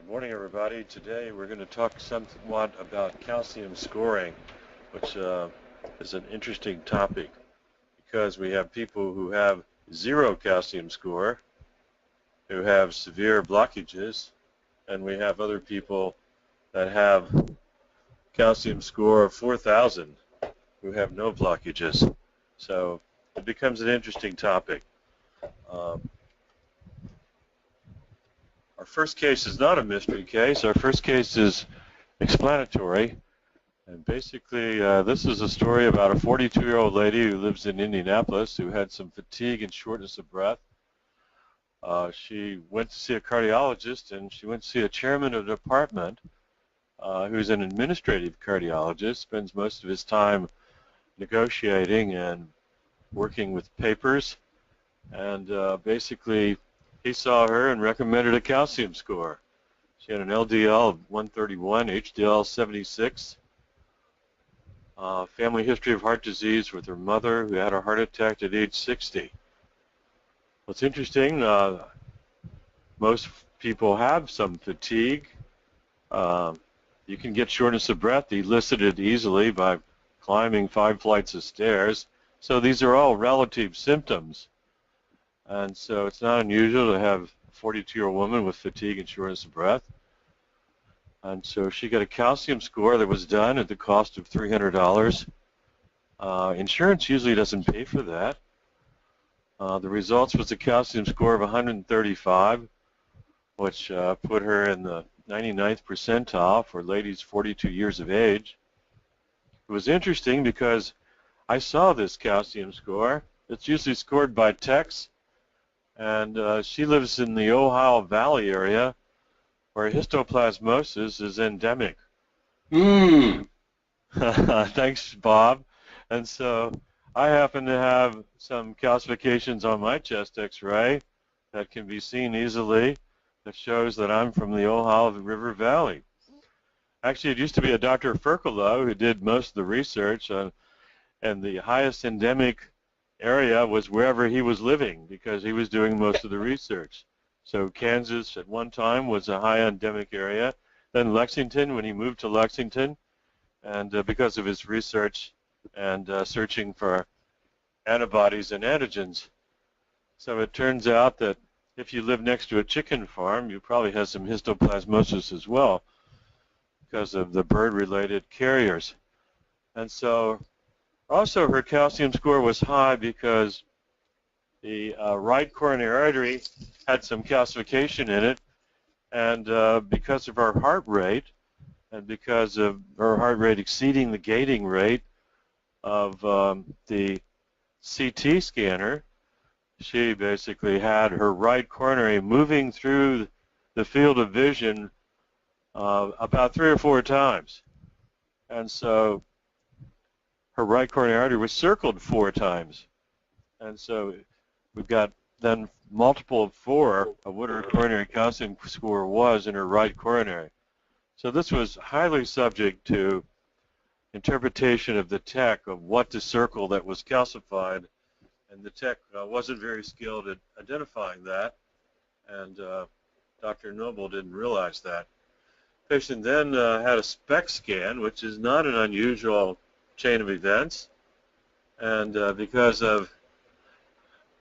Good morning, everybody. Today we're going to talk somewhat about calcium scoring, which is an interesting topic because we have people who have zero calcium score, who have severe blockages, and we have other people that have calcium score of 4,000 who have no blockages. So it becomes an interesting topic. Our first case is not a mystery case. Our first case is explanatory. And basically, this is a story about a 42-year-old lady who lives in Indianapolis who had some fatigue and shortness of breath. She went to see a cardiologist, and she went to see a chairman of the department who's an administrative cardiologist, spends most of his time negotiating and working with papers. And basically, he saw her and recommended a calcium score. She had an LDL of 131, HDL 76, family history of heart disease with her mother who had a heart attack at age 60. What's interesting, most people have some fatigue. You can get shortness of breath elicited easily by climbing 5 flights of stairs. So these are all relative symptoms. And so it's not unusual to have a 42-year-old woman with fatigue and shortness of breath. And so she got a calcium score that was done at the cost of $300. Insurance usually doesn't pay for that. The results was a calcium score of 135, which put her in the 99th percentile for ladies 42 years of age. It was interesting because I saw this calcium score. It's usually scored by techs. And she lives in the Ohio Valley area where histoplasmosis is endemic. Thanks, Bob. And so I happen to have some calcifications on my chest x-ray that can be seen easily that shows that I'm from the Ohio River Valley. Actually, it used to be a Dr. Ferkolo who did most of the research, and the highest endemic area was wherever he was living because he was doing most of the research. So Kansas at one time was a high endemic area, then Lexington when he moved to Lexington, and because of his research and searching for antibodies and antigens. So it turns out that if you live next to a chicken farm, you probably have some histoplasmosis as well because of the bird-related carriers. And so also, her calcium score was high because the right coronary artery had some calcification in it, and because of her heart rate, and because of her heart rate exceeding the gating rate of the CT scanner, she basically had her right coronary moving through the field of vision about 3 or 4 times. And so her right coronary artery was circled 4 times. And so we've got then multiple of 4 of what her coronary calcium score was in her right coronary. So this was highly subject to interpretation of the tech of what to circle that was calcified, and the tech wasn't very skilled at identifying that, and Dr. Noble didn't realize that. The patient then had a SPECT scan, which is not an unusual chain of events, and because of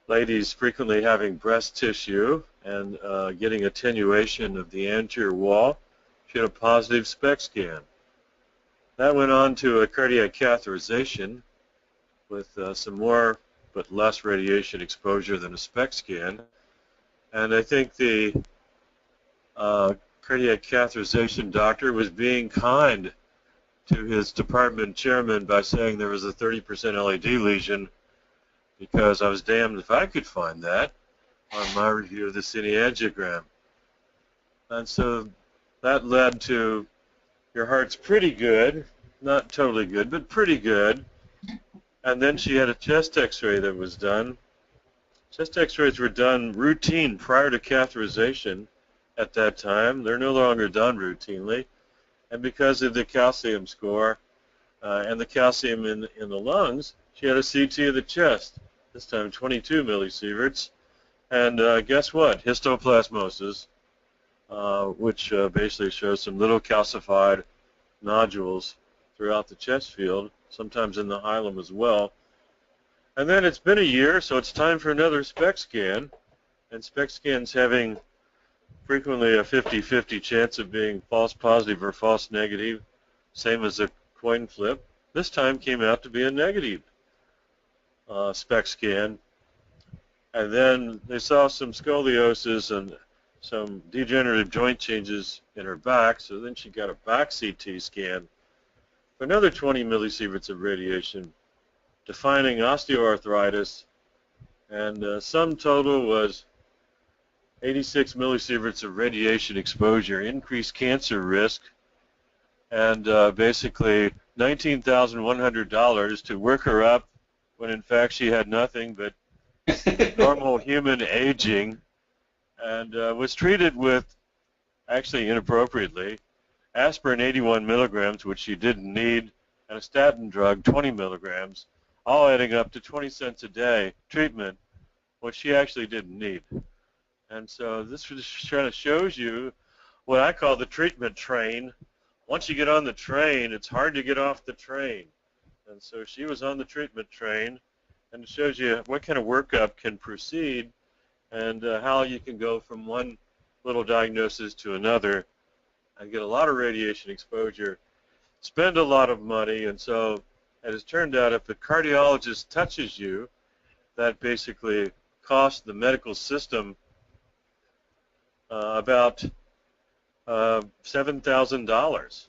ladies frequently having breast tissue and getting attenuation of the anterior wall, she had a positive SPECT scan. That went on to a cardiac catheterization with some more but less radiation exposure than a SPECT scan, and I think the cardiac catheterization doctor was being kind to his department chairman by saying there was a 30% LAD lesion because I was damned if I could find that on my review of the cine angiogram. And so that led to your heart's pretty good, not totally good, but pretty good. And then she had a chest x-ray that was done. Chest x-rays were done routine prior to catheterization at that time. They're no longer done routinely. And because of the calcium score and the calcium in the lungs, she had a CT of the chest, this time 22 millisieverts. And guess what? Histoplasmosis. which basically shows some little calcified nodules throughout the chest field, sometimes in the hilum as well. And then it's been a year, so it's time for another SPECT scan. And SPECT scans having frequently a 50-50 chance of being false positive or false negative, same as a coin flip. This time came out to be a negative SPECT scan. And then they saw some scoliosis and some degenerative joint changes in her back, so then she got a back CT scan for another 20 millisieverts of radiation, defining osteoarthritis, and sum total was 86 millisieverts of radiation exposure, increased cancer risk, and basically $19,100 to work her up when in fact she had nothing but normal human aging, and was treated with, actually inappropriately, aspirin 81 milligrams, which she didn't need, and a statin drug 20 milligrams, all adding up to 20 cents a day treatment, which she actually didn't need. And so this just kind of shows you what I call the treatment train. Once you get on the train, it's hard to get off the train. And so she was on the treatment train, and it shows you what kind of workup can proceed and how you can go from one little diagnosis to another and get a lot of radiation exposure, spend a lot of money, and so it has turned out if the cardiologist touches you, that basically costs the medical system about $7,000.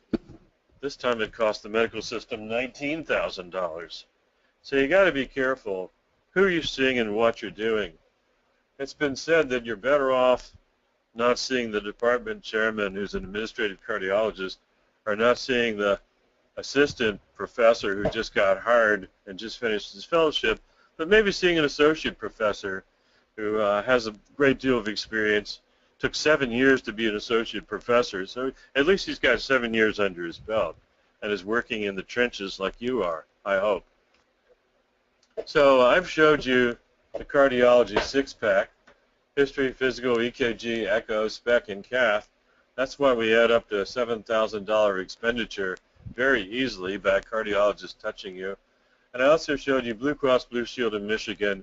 This time it cost the medical system $19,000. So you got to be careful who you're seeing and what you're doing. It's been said that you're better off not seeing the department chairman who's an administrative cardiologist, or not seeing the assistant professor who just got hired and just finished his fellowship, but maybe seeing an associate professor who has a great deal of experience. Took 7 years to be an associate professor, so at least he's got 7 years under his belt and is working in the trenches like you are, I hope. So I've showed you the cardiology six-pack, history, physical, EKG, echo, SPECT, and cath. That's why we add up to a $7,000 expenditure very easily by a cardiologist touching you. And I also showed you Blue Cross Blue Shield in Michigan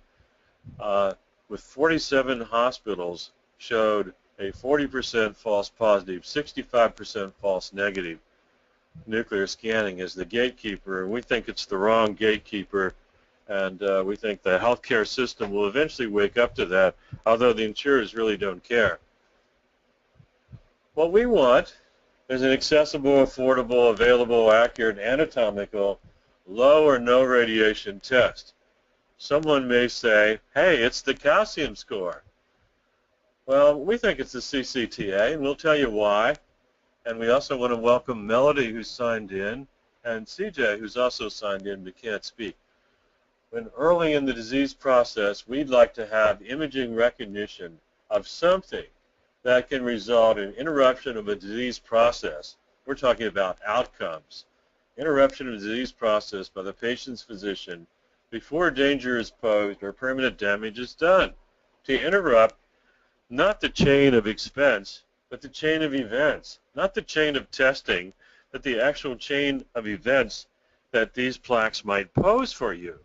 with 47 hospitals showed a 40% false positive, 65% false negative. Nuclear scanning is the gatekeeper, and we think it's the wrong gatekeeper, and we think the healthcare system will eventually wake up to that, although the insurers really don't care. What we want is an accessible, affordable, available, accurate, anatomical, low or no radiation test. Someone may say, hey, it's the calcium score. Well, we think it's the CCTA, and we'll tell you why. And we also want to welcome Melody, who's signed in, and CJ, who's also signed in but can't speak. When early in the disease process, we'd like to have imaging recognition of something that can result in interruption of a disease process. We're talking about outcomes. Interruption of the disease process by the patient's physician before danger is posed or permanent damage is done. To interrupt not the chain of expense, but the chain of events. Not the chain of testing, but the actual chain of events that these plaques might pose for you.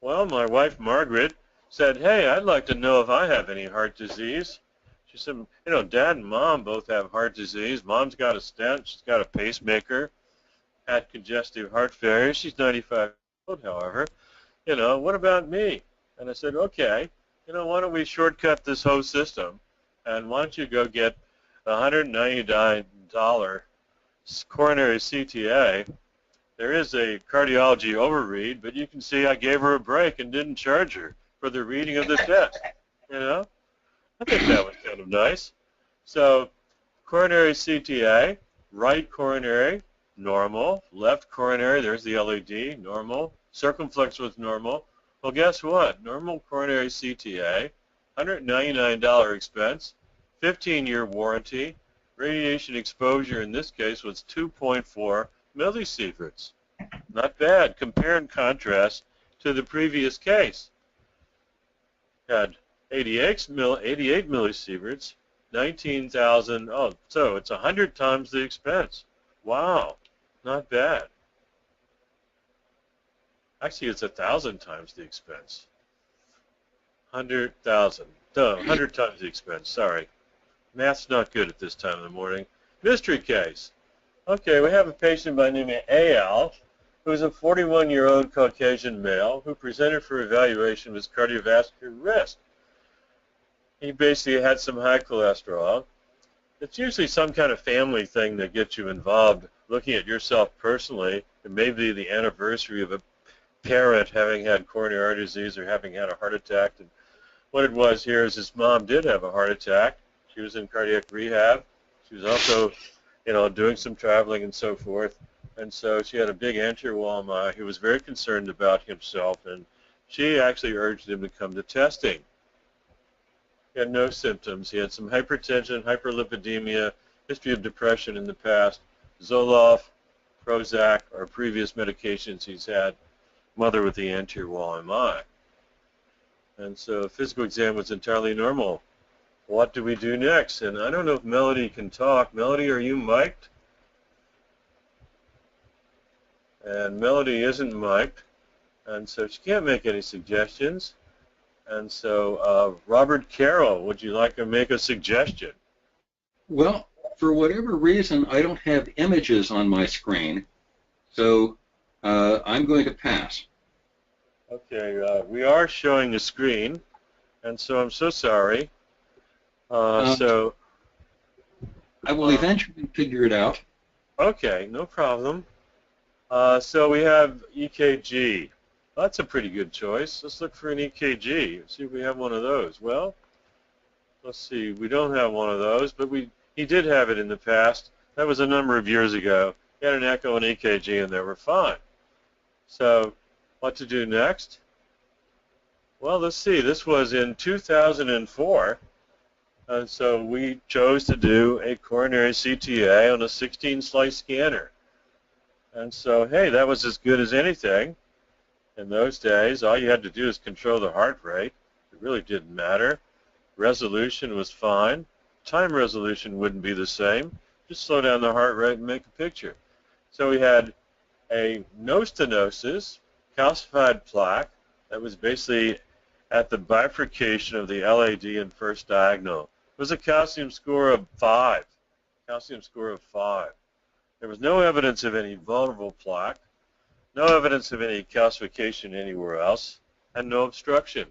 Well, my wife Margaret said, hey, I'd like to know if I have any heart disease. She said, you know, Dad and Mom both have heart disease. Mom's got a stent. She's got a pacemaker, had congestive heart failure. She's 95 years old, however. You know, what about me? And I said, okay, you know, why don't we shortcut this whole system, and why don't you go get a $199 coronary CTA. There is a cardiology overread, but you can see I gave her a break and didn't charge her for the reading of the test. You know, I think that was kind of nice. So coronary CTA, right coronary, normal. Left coronary, there's the LED, normal. Circumflex was normal. Well, guess what? Normal coronary CTA, $199 expense, 15-year warranty. Radiation exposure in this case was 2.4 millisieverts. Not bad. Compare and contrast to the previous case. Had 88 millisieverts, 19,000. Oh, so it's 100 times the expense. Wow, not bad. Actually, it's 1,000 times the expense. 100,000. No, 100 times the expense. Sorry. Math's not good at this time of the morning. Mystery case. Okay, we have a patient by the name of Al, who's a 41-year-old Caucasian male who presented for evaluation with cardiovascular risk. He basically had some high cholesterol. It's usually some kind of family thing that gets you involved, looking at yourself personally. It may be the anniversary of a parent having had coronary artery disease or having had a heart attack. And what it was here is his mom did have a heart attack. She was in cardiac rehab. She was also, doing some traveling and so forth. And so she had a big anterior wall MI. He was very concerned about himself, and she actually urged him to come to testing. He had no symptoms. He had some hypertension, hyperlipidemia, history of depression in the past, Zoloft, Prozac, or previous medications he's had, mother with the anterior wall MI. And so physical exam was entirely normal. What do we do next? And I don't know if Melody can talk. Melody, are you mic'd? And Melody isn't mic'd, and so she can't make any suggestions. And so, Robert Carroll, would you like to make a suggestion? Well, for whatever reason, I don't have images on my screen, so I'm going to pass. Okay, we are showing the screen, and so I'm so sorry. So I will eventually figure it out. Okay, no problem. So we have EKG. That's a pretty good choice. Let's look for an EKG. See if we have one of those. Well, let's see. We don't have one of those, but he did have it in the past. That was a number of years ago. He had an echo and EKG, and they were fine. So what to do next? Well, let's see. This was in 2004, and so we chose to do a coronary CTA on a 16-slice scanner. And so, hey, that was as good as anything. In those days, all you had to do is control the heart rate. It really didn't matter. Resolution was fine. Time resolution wouldn't be the same. Just slow down the heart rate and make a picture. So we had a no stenosis, calcified plaque that was basically at the bifurcation of the LAD and first diagonal. It was a calcium score of 5. Calcium score of 5. There was no evidence of any vulnerable plaque, no evidence of any calcification anywhere else, and no obstruction.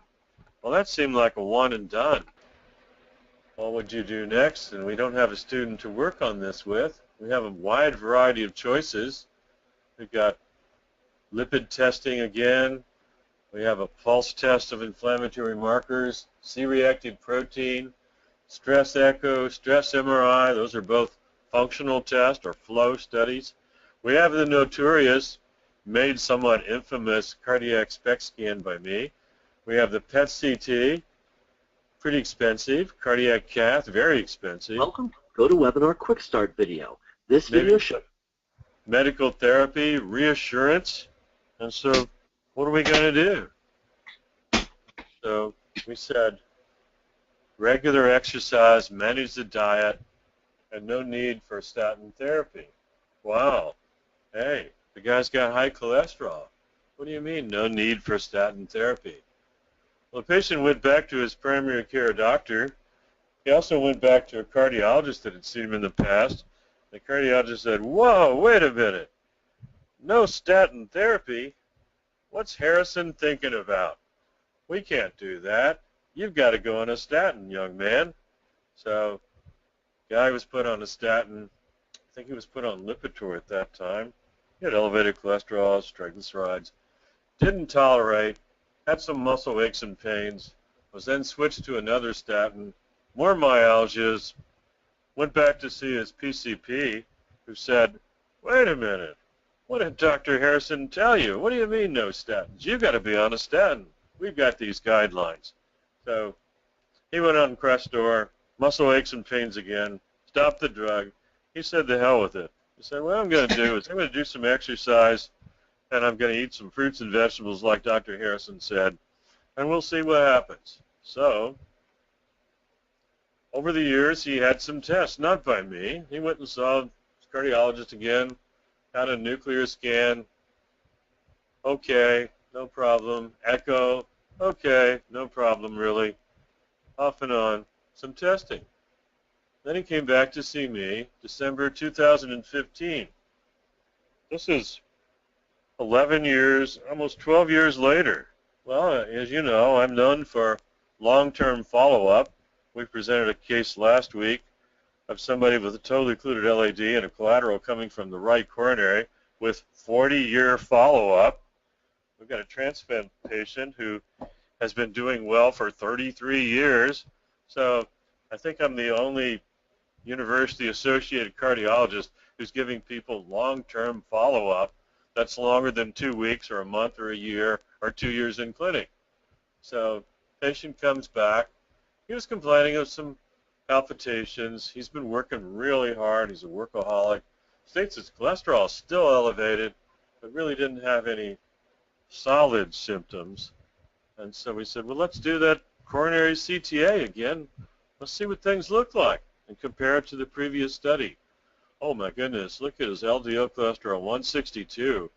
Well, that seemed like a one and done. What would you do next? And we don't have a student to work on this with. We have a wide variety of choices. We've got lipid testing again. We have a pulse test of inflammatory markers, C-reactive protein, stress echo, stress MRI. Those are both functional tests or flow studies. We have the notorious, made somewhat infamous cardiac SPECT scan by me. We have the PET-CT, pretty expensive. Cardiac cath, very expensive. Welcome. Go to Webinar Quick Start video. This video shows medical therapy, reassurance, and so what are we going to do? So we said regular exercise, manage the diet, and no need for statin therapy. Wow. Hey, the guy's got high cholesterol. What do you mean, no need for statin therapy? Well, the patient went back to his primary care doctor. He also went back to a cardiologist that had seen him in the past. The cardiologist said, whoa, wait a minute. No statin therapy? What's Harrison thinking about? We can't do that. You've got to go on a statin, young man. So, guy was put on a statin. I think he was put on Lipitor at that time. He had elevated cholesterol, triglycerides. Didn't tolerate. Had some muscle aches and pains. Was then switched to another statin. More myalgias. Went back to see his PCP, who said, wait a minute. What did Dr. Harrison tell you? What do you mean no statins? You've got to be on a statin. We've got these guidelines. So he went on Crestor, muscle aches and pains again, stopped the drug. He said, the hell with it. He said, what I'm going to do is I'm going to do some exercise, and I'm going to eat some fruits and vegetables like Dr. Harrison said, and we'll see what happens. So, over the years, he had some tests, not by me. He went and saw his cardiologist again, had a nuclear scan. Okay, no problem. Echo, okay, no problem really. Off and on. Some testing. Then he came back to see me December 2015. This is 11 years, almost 12 years later. Well, as you know, I'm known for long-term follow-up. We presented a case last week of somebody with a totally occluded LAD and a collateral coming from the right coronary with 40-year follow-up. We've got a transplant patient who has been doing well for 33 years. So I think I'm the only university-associated cardiologist who's giving people long-term follow-up that's longer than 2 weeks or a month or a year or 2 years in clinic. So patient comes back. He was complaining of some palpitations. He's been working really hard. He's a workaholic. States his cholesterol is still elevated, but really didn't have any solid symptoms. And so we said, well, let's do that coronary CTA again. Let's see what things look like and compare it to the previous study. Oh my goodness, look at his LDL cholesterol 162,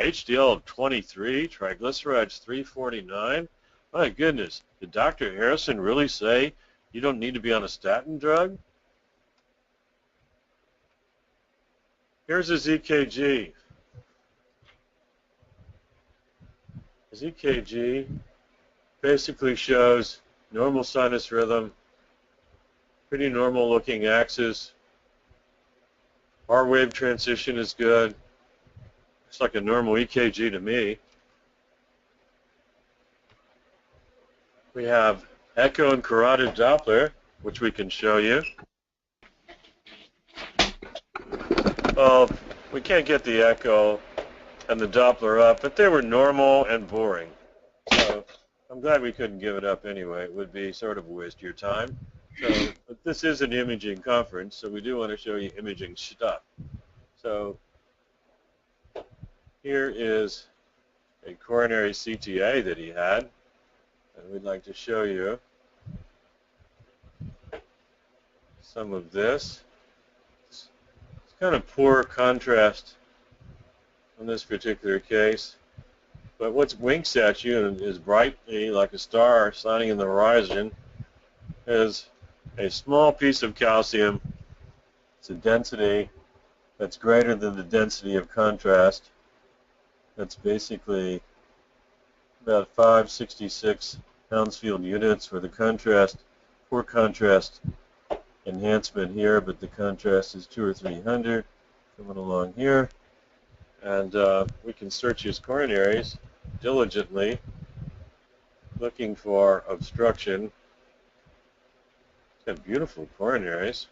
HDL of 23, triglycerides 349. My goodness, did Dr. Harrison really say you don't need to be on a statin drug? Here's his EKG. His EKG basically shows normal sinus rhythm, pretty normal looking axis. R wave transition is good. Looks like a normal EKG to me. We have echo and carotid Doppler, which we can show you. Well, we can't get the echo and the Doppler up, but they were normal and boring. So I'm glad we couldn't give it up anyway. It would be sort of a waste of your time. So, but this is an imaging conference, so we do want to show you imaging stuff. So here is a coronary CTA that he had, and we'd like to show you some of this. It's kind of poor contrast on this particular case, but what winks at you and is brightly like a star shining in the horizon is a small piece of calcium. It's a density that's greater than the density of contrast. That's basically about 566 Hounsfield units for the contrast. Poor contrast enhancement here, but the contrast is 200 or 300 coming along here. And we can search his coronaries diligently, looking for obstruction. He's got beautiful coronaries.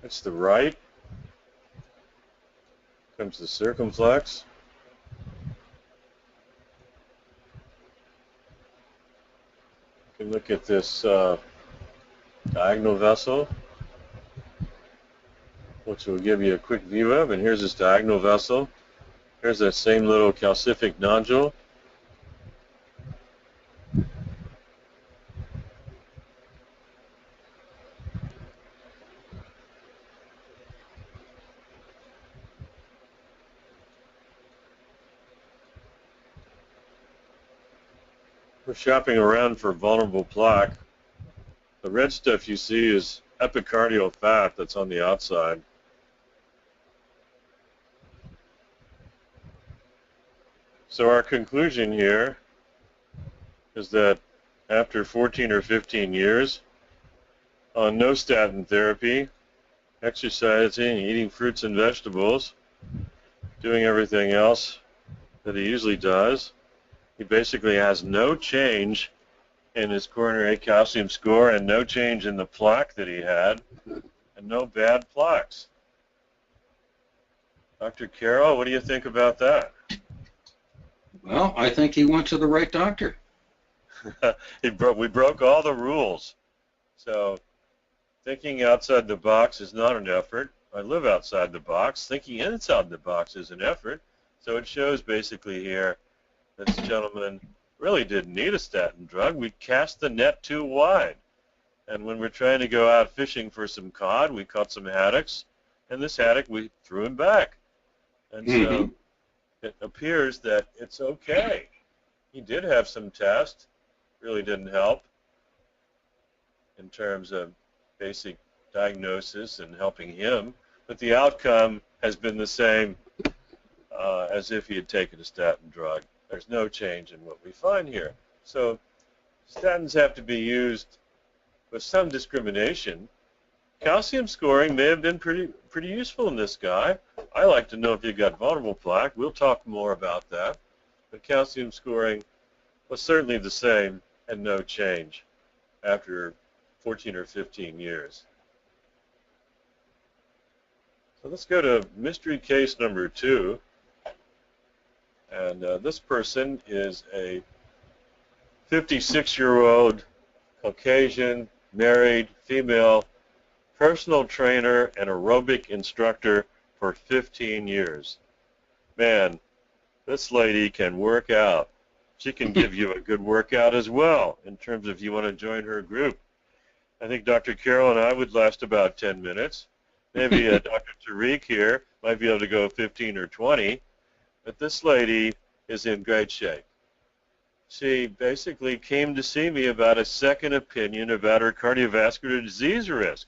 That's the right. Comes the circumflex. You can look at this diagonal vessel, which will give you a quick view of. And here's this diagonal vessel. Here's that same little calcific nodule. We're shopping around for vulnerable plaque. The red stuff you see is epicardial fat that's on the outside. So our conclusion here is that after 14 or 15 years on no statin therapy, exercising, eating fruits and vegetables, doing everything else that he usually does, he basically has no change in his coronary calcium score and no change in the plaque that he had and no bad plaques. Dr. Carroll, what do you think about that? Well, I think he went to the right doctor. We broke all the rules. So thinking outside the box is not an effort. I live outside the box. Thinking inside the box is an effort. So it shows basically here that this gentleman really didn't need a statin drug. We cast the net too wide. And when we're trying to go out fishing for some cod, we caught some haddocks, and this haddock we threw him back. And so it appears that it's okay. He did have some tests, really didn't help in terms of basic diagnosis and helping him, but the outcome has been the same as if he had taken a statin drug. There's no change in what we find here. So statins have to be used with some discrimination. Calcium scoring may have been pretty useful in this guy. I like to know if you got vulnerable plaque. We'll talk more about that. But calcium scoring was certainly the same and no change after 14 or 15 years. So let's go to mystery case number 2. And this person is a 56-year-old Caucasian, married, female, personal trainer and aerobic instructor for 15 years. Man, this lady can work out. She can give you a good workout as well in terms of if you want to join her group. I think Dr. Carroll and I would last about 10 minutes. Maybe Dr. Tariq here might be able to go 15 or 20. But this lady is in great shape. She basically came to see me about a second opinion about her cardiovascular disease risk.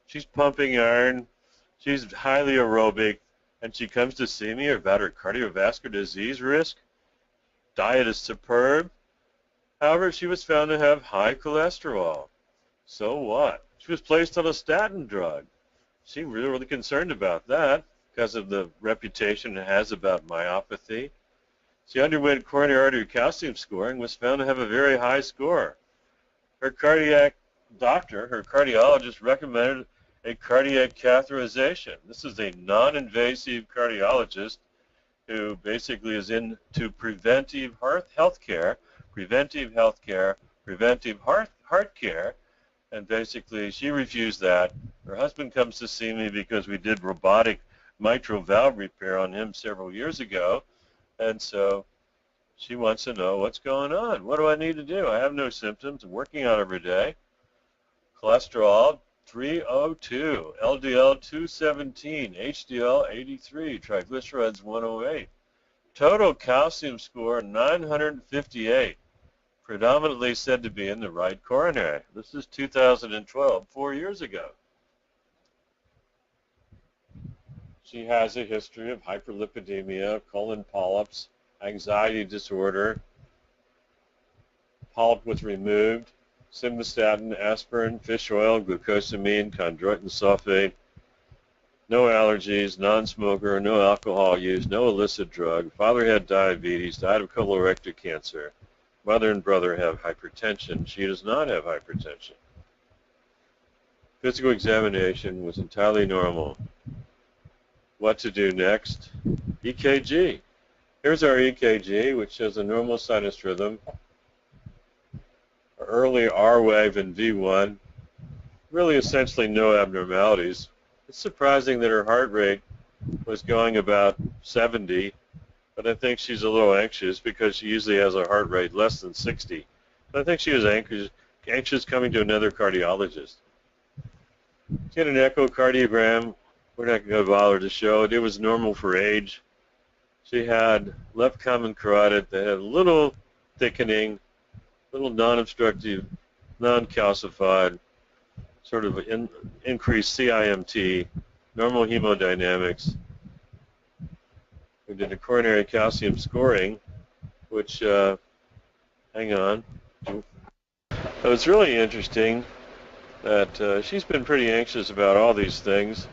She's pumping iron, she's highly aerobic, and she comes to see me about her cardiovascular disease risk. Diet is superb. However, she was found to have high cholesterol. So what? She was placed on a statin drug. She was really concerned about that because of the reputation it has about myopathy. She underwent coronary artery calcium scoring, was found to have a very high score. Her cardiac doctor, her cardiologist, recommended a cardiac catheterization. This is a non-invasive cardiologist who basically is into preventive health care, preventive heart care, and basically she refused that. Her husband comes to see me because we did robotic mitral valve repair on him several years ago, and so she wants to know what's going on. What do I need to do? I have no symptoms. I'm working out every day. Cholesterol 302, LDL 217, HDL 83, triglycerides 108. Total calcium score 958, predominantly said to be in the right coronary. This is 2012, 4 years ago. She has a history of hyperlipidemia, colon polyps, anxiety disorder. Polyp was removed. Simvastatin, aspirin, fish oil, glucosamine, chondroitin sulfate. No allergies, non-smoker, no alcohol use, no illicit drug. Father had diabetes, died of colorectal cancer. Mother and brother have hypertension. She does not have hypertension. Physical examination was entirely normal. What to do next? EKG. Here's our EKG, which shows a normal sinus rhythm. Early R wave in V1. Really essentially no abnormalities. It's surprising that her heart rate was going about 70, but I think she's a little anxious because she usually has a heart rate less than 60. But I think she was anxious coming to another cardiologist. She had an echocardiogram. We're not going to bother to show it. It was normal for age. She had left common carotid that had a little thickening, little non-obstructive, non-calcified, sort of increased CIMT, normal hemodynamics. We did a coronary calcium scoring, which, hang on. So it's really interesting that she's been pretty anxious about all these things.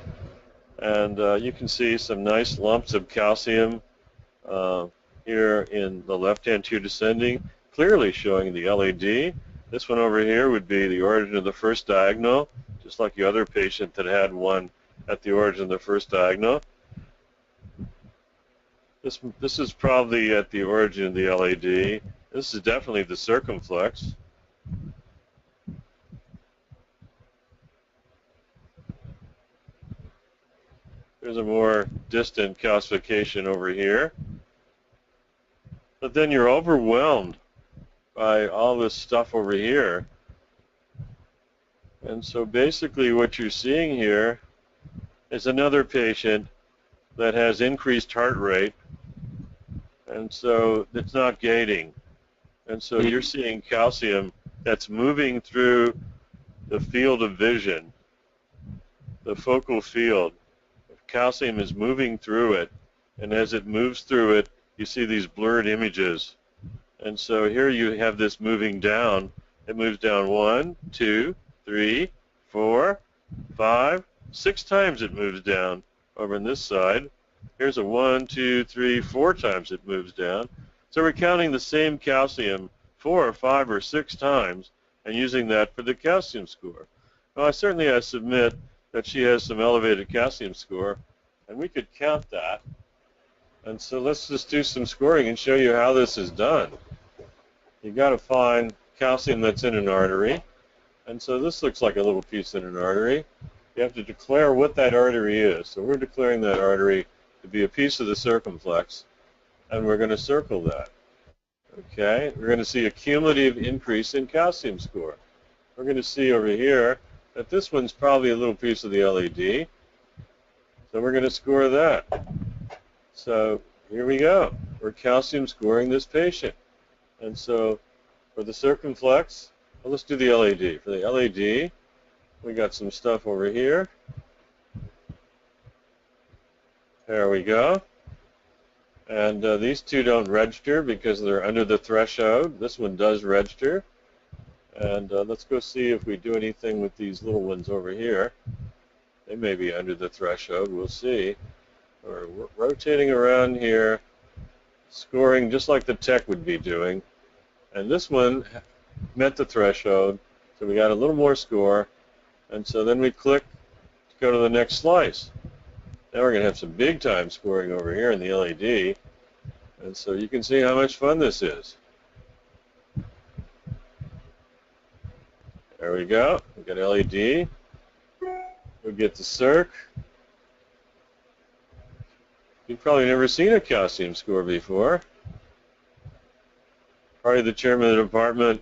And you can see some nice lumps of calcium here in the left anterior descending, clearly showing the LAD. This one over here would be the origin of the first diagonal, just like the other patient that had one at the origin of the first diagonal. This is probably at the origin of the LAD. This is definitely the circumflex. There's a more distant calcification over here. But then you're overwhelmed by all this stuff over here. And so basically what you're seeing here is another patient that has increased heart rate, and so it's not gating. And so you're seeing calcium that's moving through the field of vision, the focal field. Calcium is moving through it, and as it moves through it, you see these blurred images. And so here you have this moving down. It moves down 1, 2, 3, 4, 5, 6 times it moves down over on this side. Here's a 1, 2, 3, 4 times it moves down. So we're counting the same calcium 4 or 5 or 6 times and using that for the calcium score. Well, I submit that she has some elevated calcium score, and we could count that. And so let's just do some scoring and show you how this is done. You've got to find calcium that's in an artery. And so this looks like a little piece in an artery. You have to declare what that artery is. So we're declaring that artery to be a piece of the circumflex, and we're going to circle that. Okay, we're going to see a cumulative increase in calcium score. We're going to see over here that this one's probably a little piece of the LAD. So we're going to score that. So here we go. We're calcium scoring this patient. And so for the circumflex, well, let's do the LAD. For the LAD, we got some stuff over here. There we go. And these two don't register because they're under the threshold. This one does register. And let's go see if we do anything with these little ones over here. They may be under the threshold. We'll see. We're rotating around here, scoring just like the tech would be doing. And this one met the threshold, so we got a little more score. And so then we click to go to the next slice. Now we're going to have some big time scoring over here in the LAD. And so you can see how much fun this is. There we go. We've got LAD. We'll get the circ. You've probably never seen a calcium score before. Probably the chairman of the department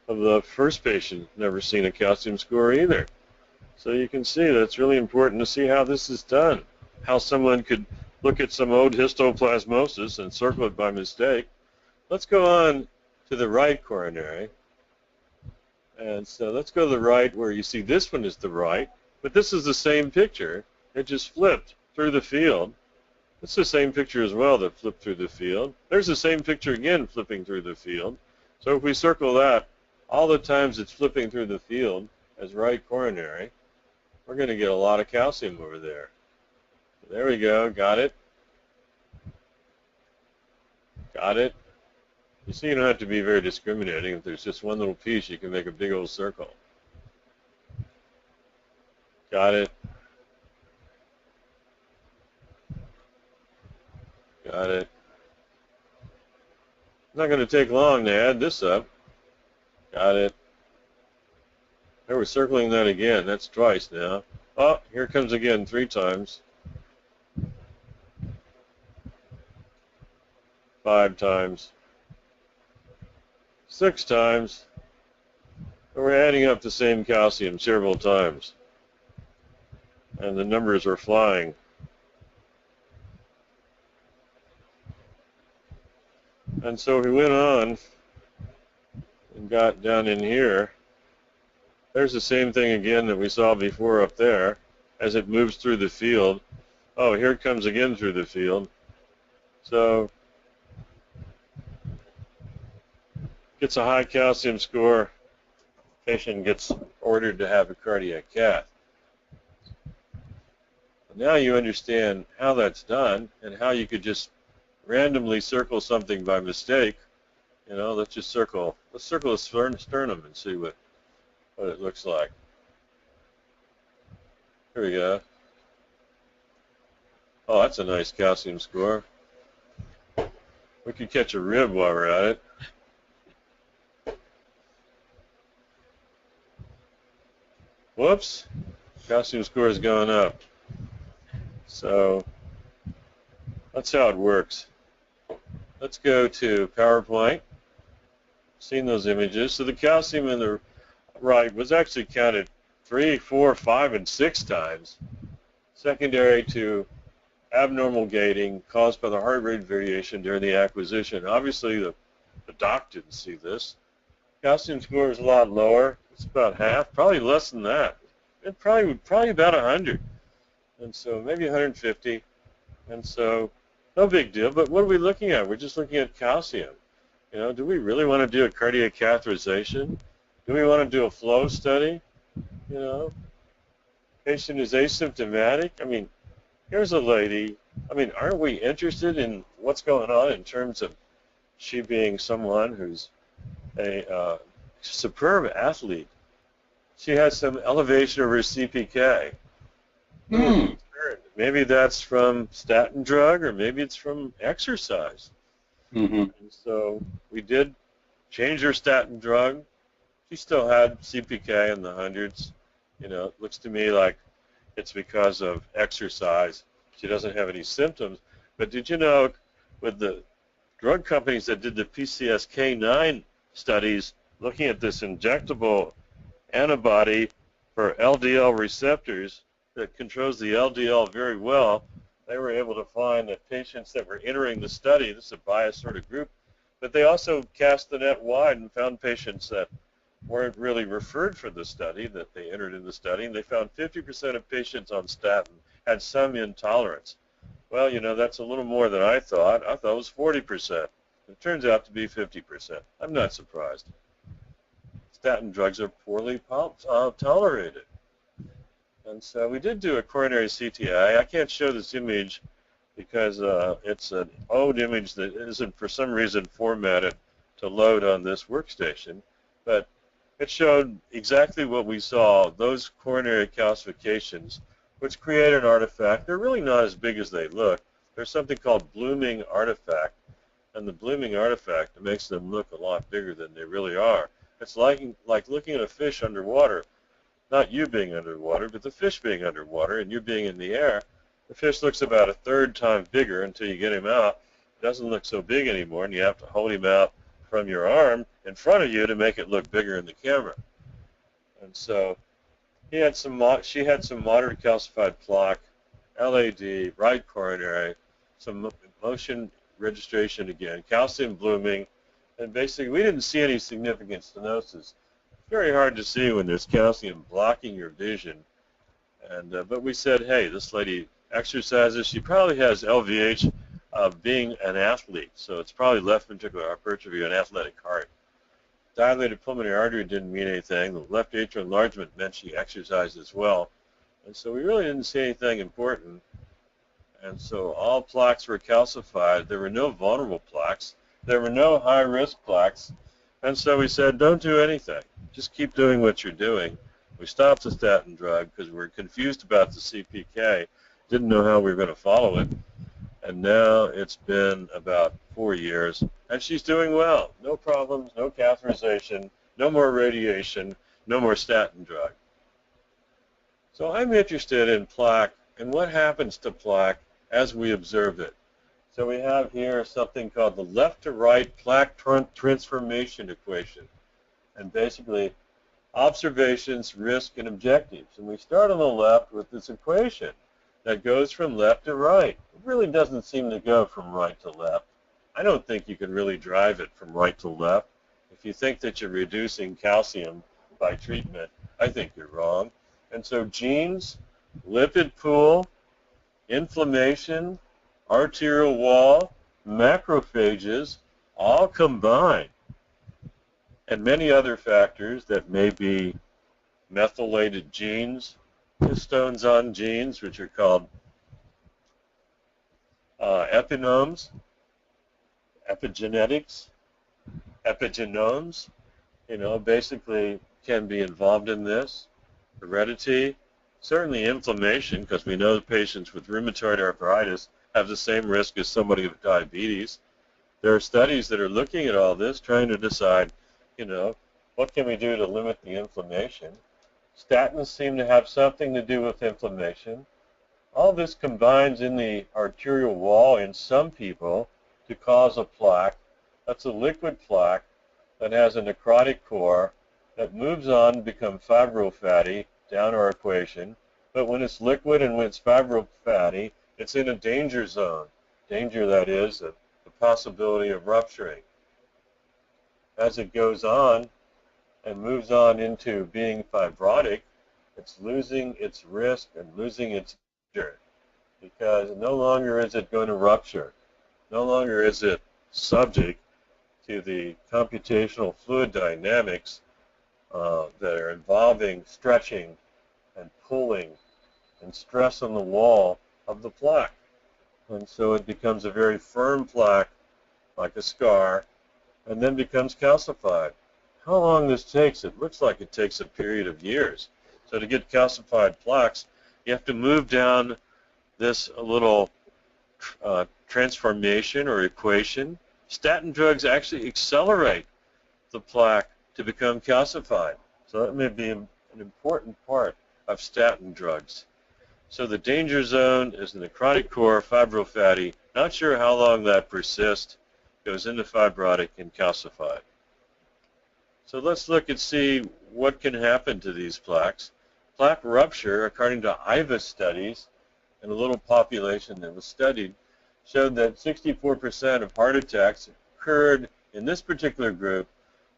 of the first patient never seen a calcium score either. So you can see that it's really important to see how this is done, how someone could look at some old histoplasmosis and circle it by mistake. Let's go on to the right coronary. And so let's go to the right where you see this one is the right, but this is the same picture. It just flipped through the field. It's the same picture as well that flipped through the field. There's the same picture again flipping through the field. So if we circle that, all the times it's flipping through the field as right coronary, we're going to get a lot of calcium over there. There we go. Got it. Got it. You see, you don't have to be very discriminating. If there's just one little piece, you can make a big old circle. Got it. Got it. Not going to take long to add this up. Got it. Now we're circling that again. That's twice now. Oh, here it comes again 3 times. 5 times. 6 times. And we're adding up the same calcium several times. And the numbers are flying. And so we went on and got down in here. There's the same thing again that we saw before up there as it moves through the field. Oh, here it comes again through the field. So gets a high calcium score. Patient gets ordered to have a cardiac cath. Now you understand how that's done and how you could just randomly circle something by mistake. You know, let's circle a sternum and see what it looks like. Here we go. Oh, that's a nice calcium score. We could catch a rib while we're at it. Whoops. Calcium score is going up. So that's how it works. Let's go to PowerPoint. Seen those images. So the calcium in the right was actually counted 3, 4, 5, and 6 times, secondary to abnormal gating caused by the heart rate variation during the acquisition. Obviously, the doc didn't see this. Calcium score is a lot lower. It's about half, probably less than that. It probably about 100, and so maybe 150, and so no big deal. But what are we looking at? We're just looking at calcium. You know, do we really want to do a cardiac catheterization? Do we want to do a flow study? You know, patient is asymptomatic. I mean, here's a lady. I mean, aren't we interested in what's going on in terms of she being someone who's a superb athlete? She has some elevation of her CPK. Maybe that's from statin drug, or maybe it's from exercise. And so we did change her statin drug. She still had CPK in the hundreds. You know, it looks to me like it's because of exercise. She doesn't have any symptoms. But did you know, with the drug companies that did the PCSK9 studies looking at this injectable antibody for LDL receptors that controls the LDL very well, they were able to find that patients that were entering the study, this is a biased sort of group, but they also cast the net wide and found patients that weren't really referred for the study, that they entered in the study, and they found 50% of patients on statin had some intolerance. Well, you know, that's a little more than I thought. I thought it was 40%. It turns out to be 50%. I'm not surprised. Statin drugs are poorly tolerated. And so we did do a coronary CTI. I can't show this image because it's an old image that isn't for some reason formatted to load on this workstation. But it showed exactly what we saw, those coronary calcifications, which create an artifact. They're really not as big as they look. There's something called blooming artifact, and the blooming artifact makes them look a lot bigger than they really are. It's like looking at a fish underwater. Not you being underwater, but the fish being underwater and you being in the air. The fish looks about a third time bigger until you get him out. It doesn't look so big anymore, and you have to hold him out from your arm in front of you to make it look bigger in the camera. And so she had some moderate calcified plaque, LAD, right coronary, some motion registration again, calcium blooming, and basically we didn't see any significant stenosis. Very hard to see when there's calcium blocking your vision, and but we said, hey, this lady exercises. She probably has LVH being an athlete, so it's probably left ventricular hypertrophy, an athletic heart. Dilated pulmonary artery didn't mean anything. The left atrial enlargement meant she exercised as well, and so we really didn't see anything important. And so all plaques were calcified. There were no vulnerable plaques. There were no high-risk plaques. And so we said, don't do anything. Just keep doing what you're doing. We stopped the statin drug because we were confused about the CPK, didn't know how we were going to follow it. And now it's been about 4 years, and she's doing well. No problems, no catheterization, no more radiation, no more statin drug. So I'm interested in plaque and what happens to plaque as we observe it. So we have here something called the left-to-right plaque transformation equation, and basically observations, risk, and objectives. And we start on the left with this equation that goes from left to right. It really doesn't seem to go from right to left. I don't think you can really drive it from right to left. If you think that you're reducing calcium by treatment, I think you're wrong. And so genes, lipid pool, inflammation, arterial wall, macrophages, all combine, and many other factors that may be methylated genes, histones on genes, which are called epinomes, epigenetics, epigenomes, basically can be involved in this. Heredity, certainly inflammation, because we know patients with rheumatoid arthritis have the same risk as somebody with diabetes. There are studies that are looking at all this, trying to decide, what can we do to limit the inflammation? Statins seem to have something to do with inflammation. All this combines in the arterial wall in some people to cause a plaque. That's a liquid plaque that has a necrotic core that moves on to become fibrofatty down our equation. But when it's liquid and when it's fibrofatty, it's in a danger zone. Danger, that is, the possibility of rupturing. As it goes on and moves on into being fibrotic, it's losing its risk and losing its danger, because no longer is it going to rupture. No longer is it subject to the computational fluid dynamics that are involving stretching and pulling and stress on the wall of the plaque. And so it becomes a very firm plaque, like a scar, and then becomes calcified. How long this takes? It looks like it takes a period of years. So to get calcified plaques, you have to move down this little transformation or equation. Statin drugs actually accelerate the plaque to become calcified. So that may be an important part of statin drugs. So the danger zone is the necrotic core, fibrofatty. Not sure how long that persists. Goes into fibrotic and calcified. So let's look and see what can happen to these plaques. Plaque rupture, according to IVA studies, in a little population that was studied, showed that 64% of heart attacks occurred in this particular group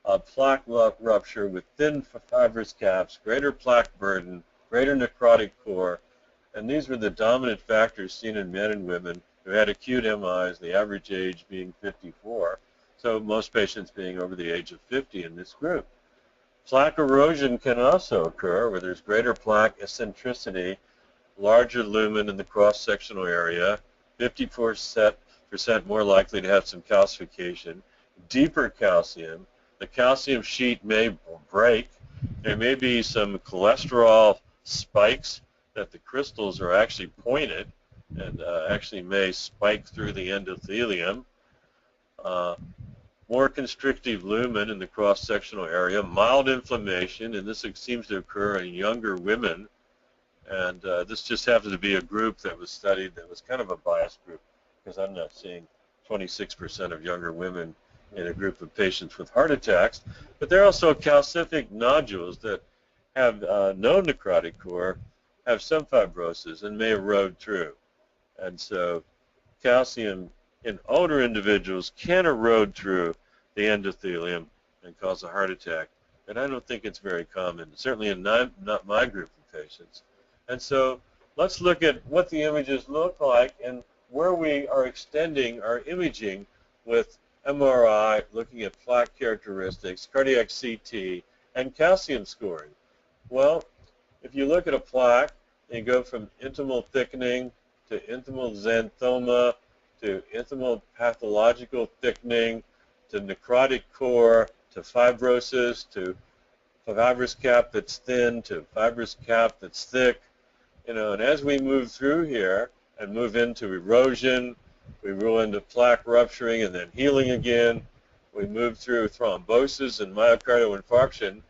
of plaque rupture with thin fibrous caps, greater plaque burden, greater necrotic core, and these were the dominant factors seen in men and women who had acute MIs, the average age being 54, so most patients being over the age of 50 in this group. Plaque erosion can also occur where there's greater plaque eccentricity, larger lumen in the cross-sectional area, 54% more likely to have some calcification, deeper calcium. The calcium sheet may break. There may be some cholesterol spikes that the crystals are actually pointed and actually may spike through the endothelium. More constrictive lumen in the cross-sectional area, mild inflammation, and this seems to occur in younger women. And this just happens to be a group that was studied that was kind of a biased group, because I'm not seeing 26% of younger women in a group of patients with heart attacks. But there are also calcific nodules that have no necrotic core, have some fibrosis, and may erode through. And so calcium in older individuals can erode through the endothelium and cause a heart attack. And I don't think it's very common, certainly in not my group of patients. And so let's look at what the images look like and where we are extending our imaging with MRI, looking at plaque characteristics, cardiac CT, and calcium scoring. Well, if you look at a plaque, you go from intimal thickening to intimal xanthoma to intimal pathological thickening to necrotic core to fibrosis to fibrous cap that's thin to fibrous cap that's thick. And as we move through here and move into erosion, we roll into plaque rupturing and then healing again. We move through thrombosis and myocardial infarction.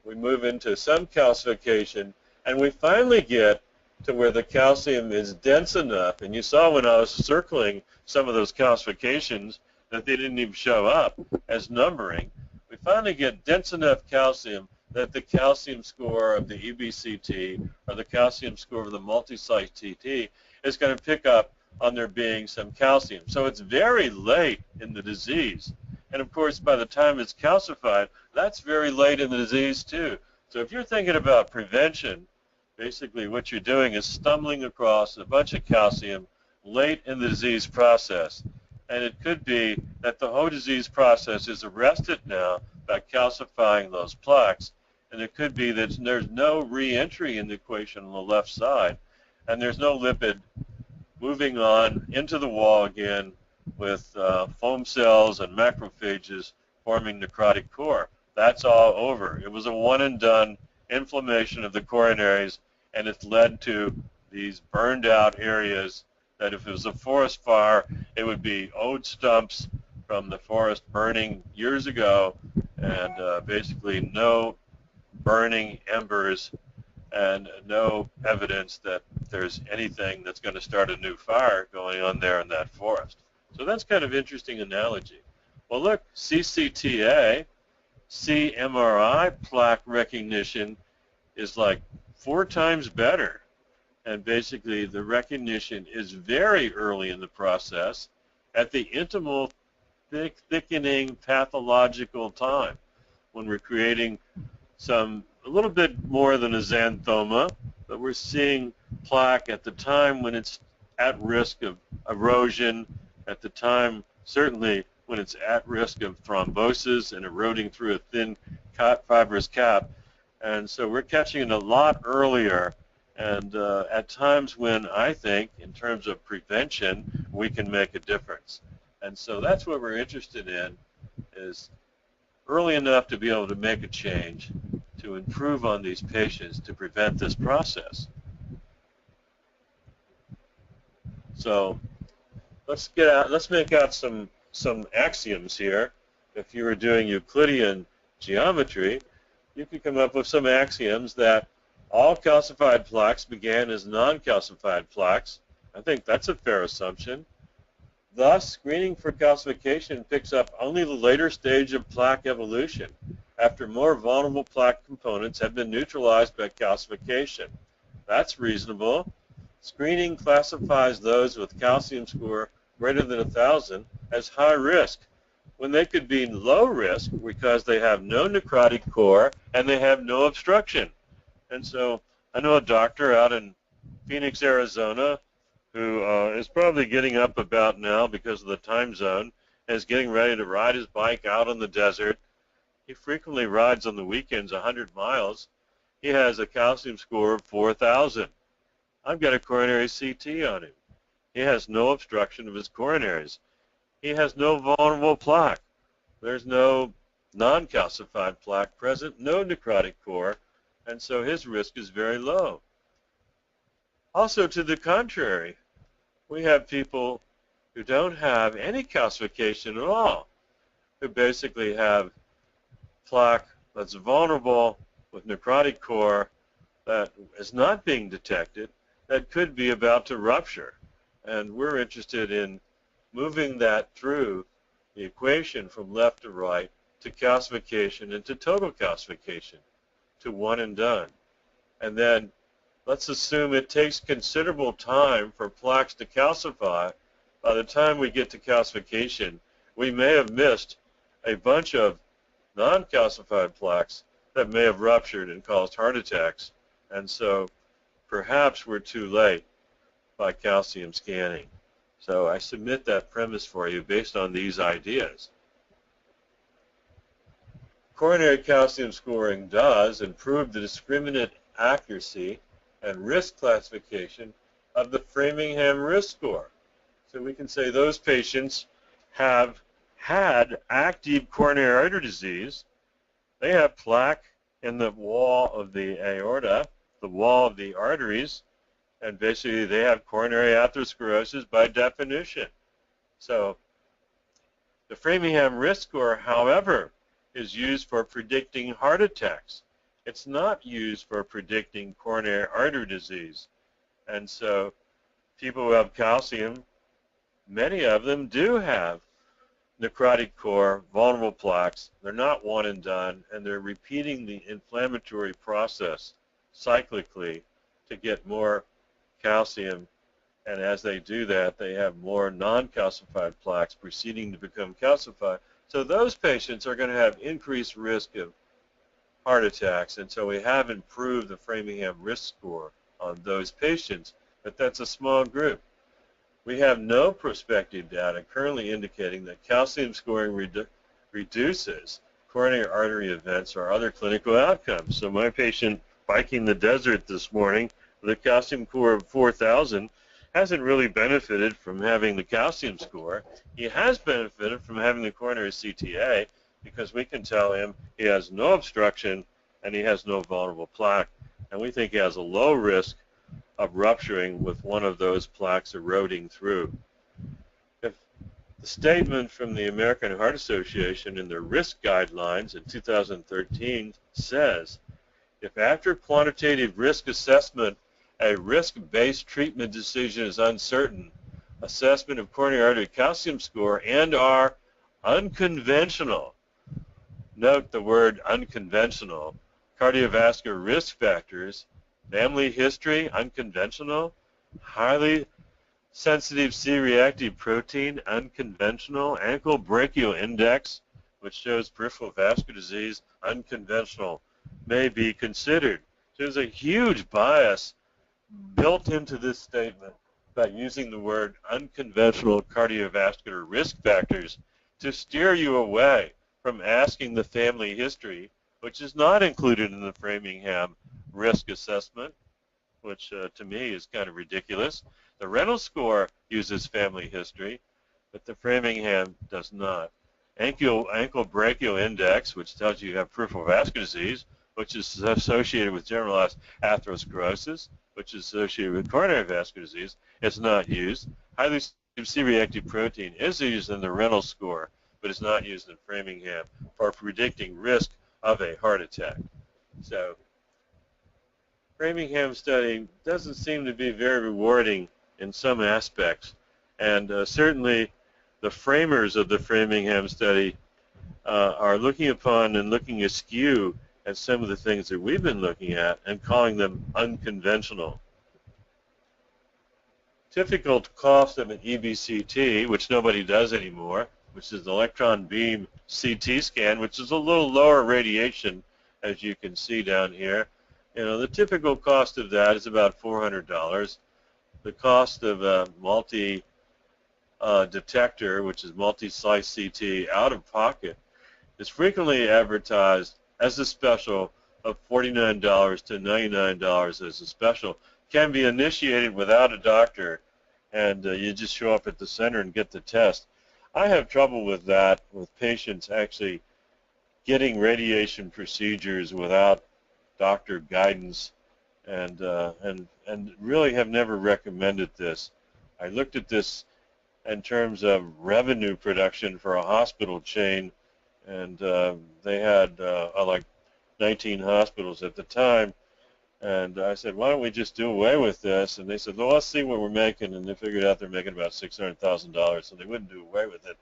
We move into some calcification, and we finally get to where the calcium is dense enough. And you saw when I was circling some of those calcifications that they didn't even show up as numbering. We finally get dense enough calcium that the calcium score of the EBCT or the calcium score of the multi-site TT is going to pick up on there being some calcium. So it's very late in the disease. And of course, by the time it's calcified, that's very late in the disease too. So if you're thinking about prevention, basically what you're doing is stumbling across a bunch of calcium late in the disease process. And it could be that the whole disease process is arrested now by calcifying those plaques. And it could be that there's no re-entry in the equation on the left side, and there's no lipid moving on into the wall again with foam cells and macrophages forming necrotic core. That's all over. It was a one-and-done inflammation of the coronaries, and it's led to these burned-out areas that if it was a forest fire, it would be old stumps from the forest burning years ago, and basically no burning embers and no evidence that there's anything that's going to start a new fire going on there in that forest. So that's kind of interesting analogy. Well, look, CCTA, CMRI plaque recognition is like 4 times better. And basically, the recognition is very early in the process at the intimal thickening pathological time when we're creating a little bit more than a xanthoma, but we're seeing plaque at the time when it's at risk of erosion, at the time certainly when it's at risk of thrombosis and eroding through a thin fibrous cap. And so we're catching it a lot earlier, and at times when I think, in terms of prevention, we can make a difference. And so that's what we're interested in, is early enough to be able to make a change, to improve on these patients, to prevent this process. So let's make out some axioms here. If you were doing Euclidean geometry, you could come up with some axioms that all calcified plaques began as non-calcified plaques. I think that's a fair assumption. Thus, screening for calcification picks up only the later stage of plaque evolution, after more vulnerable plaque components have been neutralized by calcification. That's reasonable. Screening classifies those with calcium score greater than 1,000 as high risk, when they could be low risk because they have no necrotic core and they have no obstruction. And so I know a doctor out in Phoenix, Arizona, who is probably getting up about now because of the time zone, and is getting ready to ride his bike out in the desert. He frequently rides on the weekends 100 miles. He has a calcium score of 4,000. I've got a coronary CT on him. He has no obstruction of his coronaries. He has no vulnerable plaque. There's no non-calcified plaque present, no necrotic core, and so his risk is very low. Also, to the contrary, we have people who don't have any calcification at all, who basically have plaque that's vulnerable with necrotic core that is not being detected, that could be about to rupture. And we're interested in moving that through the equation from left to right to calcification and to total calcification, to one and done. And then let's assume it takes considerable time for plaques to calcify. By the time we get to calcification, we may have missed a bunch of non-calcified plaques that may have ruptured and caused heart attacks. And so perhaps we're too late by calcium scanning. So I submit that premise for you based on these ideas. Coronary calcium scoring does improve the discriminate accuracy and risk classification of the Framingham risk score. So we can say those patients have had active coronary artery disease. They have plaque in the wall of the aorta, the wall of the arteries, and basically they have coronary atherosclerosis by definition. So the Framingham risk score, however, is used for predicting heart attacks. It's not used for predicting coronary artery disease. And so people who have calcium, many of them do have necrotic core, vulnerable plaques. They're not one and done, and they're repeating the inflammatory process cyclically to get more calcium. And as they do that, they have more non-calcified plaques proceeding to become calcified. So those patients are going to have increased risk of heart attacks, and so we have improved the Framingham risk score on those patients, but that's a small group. We have no prospective data currently indicating that calcium scoring reduces coronary artery events or other clinical outcomes. So my patient biking the desert this morning with a calcium score of 4,000 hasn't really benefited from having the calcium score. He has benefited from having the coronary CTA, because we can tell him he has no obstruction and he has no vulnerable plaque, and we think he has a low risk of rupturing with one of those plaques eroding through. If the statement from the American Heart Association in their risk guidelines in 2013 says, If after quantitative risk assessment, a risk-based treatment decision is uncertain, assessment of coronary artery calcium score and are unconventional. Note the word unconventional. Cardiovascular risk factors, family history, unconventional, highly sensitive C-reactive protein, unconventional, ankle brachial index, which shows peripheral vascular disease, unconventional, may be considered. So there's a huge bias built into this statement by using the word unconventional cardiovascular risk factors to steer you away from asking the family history, which is not included in the Framingham risk assessment, which to me is kind of ridiculous. The renal score uses family history, but the Framingham does not. Ankle brachial index, which tells you have peripheral vascular disease, which is associated with generalized atherosclerosis, which is associated with coronary vascular disease, is not used. Highly sensitive C-reactive protein is used in the renal score, but is not used in Framingham for predicting risk of a heart attack. So Framingham study doesn't seem to be very rewarding in some aspects, and certainly the framers of the Framingham study are looking upon and looking askew at some of the things that we've been looking at and calling them unconventional. Typical cost of an EBCT, which nobody does anymore, which is an electron beam CT scan, which is a little lower radiation, as you can see down here. You know, the typical cost of that is about $400. The cost of a multi-detector, which is multi-slice CT, out of pocket, is frequently advertised as a special of $49 to $99 as a special. Can be initiated without a doctor, and you just show up at the center and get the test. I have trouble with that, with patients actually getting radiation procedures without doctor guidance, and really have never recommended this. I looked at this in terms of revenue production for a hospital chain, and they had like 19 hospitals at the time, and I said, why don't we just do away with this? And they said, well, let's see what we're making, and they figured out they're making about $600,000, so they wouldn't do away with it.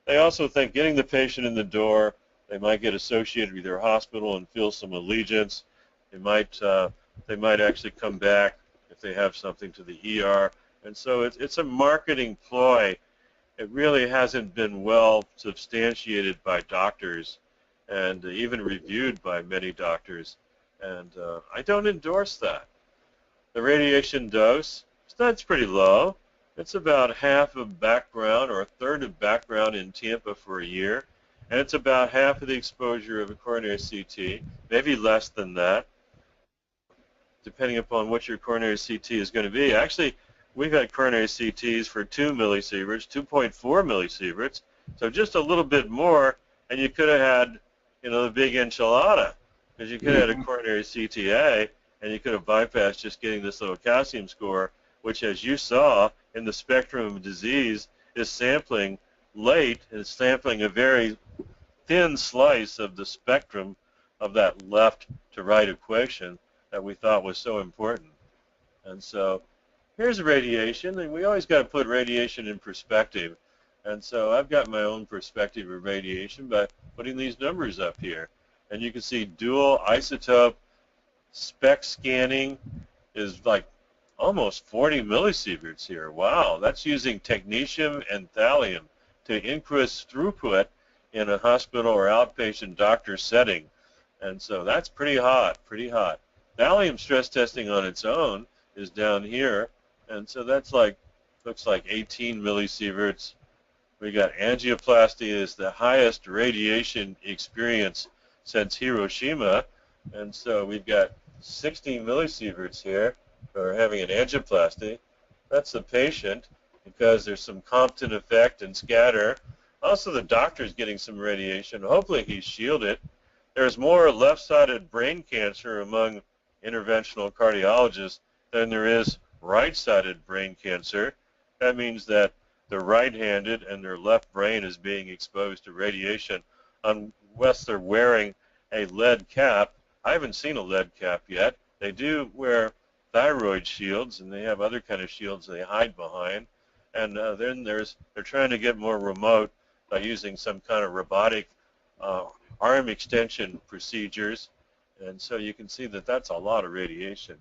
They also think getting the patient in the door, they might get associated with their hospital and feel some allegiance. They might actually come back if they have something to the ER, and so it's a marketing ploy. It really hasn't been well substantiated by doctors and even reviewed by many doctors, and I don't endorse that. The radiation dose, that's pretty low. It's about half of background or a third of background in Tampa for a year, and it's about half of the exposure of a coronary CT, maybe less than that, depending upon what your coronary CT is going to be. Actually, we've had coronary CTs for 2 millisieverts, 2.4 millisieverts, so just a little bit more, and you could have had, you know, the big enchilada, because you could have had a coronary CTA, and you could have bypassed just getting this little calcium score, which, as you saw in the spectrum of disease, is sampling late, and is sampling a very thin slice of the spectrum of that left to right equation that we thought was so important. And so here's radiation, and we always got to put radiation in perspective. And so I've got my own perspective of radiation by putting these numbers up here. And you can see dual isotope spec scanning is like almost 40 millisieverts here. Wow, that's using technetium and thallium to increase throughput in a hospital or outpatient doctor setting. And so that's pretty hot, pretty hot. Thallium stress testing on its own is down here, and so that's like, looks like 18 millisieverts. We got angioplasty is the highest radiation experience since Hiroshima, and so we've got 16 millisieverts here for having an angioplasty. That's the patient, because there's some Compton effect and scatter. Also, the doctor's getting some radiation. Hopefully he's shielded. There's more left-sided brain cancer among interventional cardiologists than there is right-sided brain cancer. That means that the right-handed and their left brain is being exposed to radiation unless they're wearing a lead cap. I haven't seen a lead cap yet. They do wear thyroid shields, and they have other kind of shields they hide behind. And then they're trying to get more remote by using some kind of robotic arm extension procedures. And so you can see that that's a lot of radiation.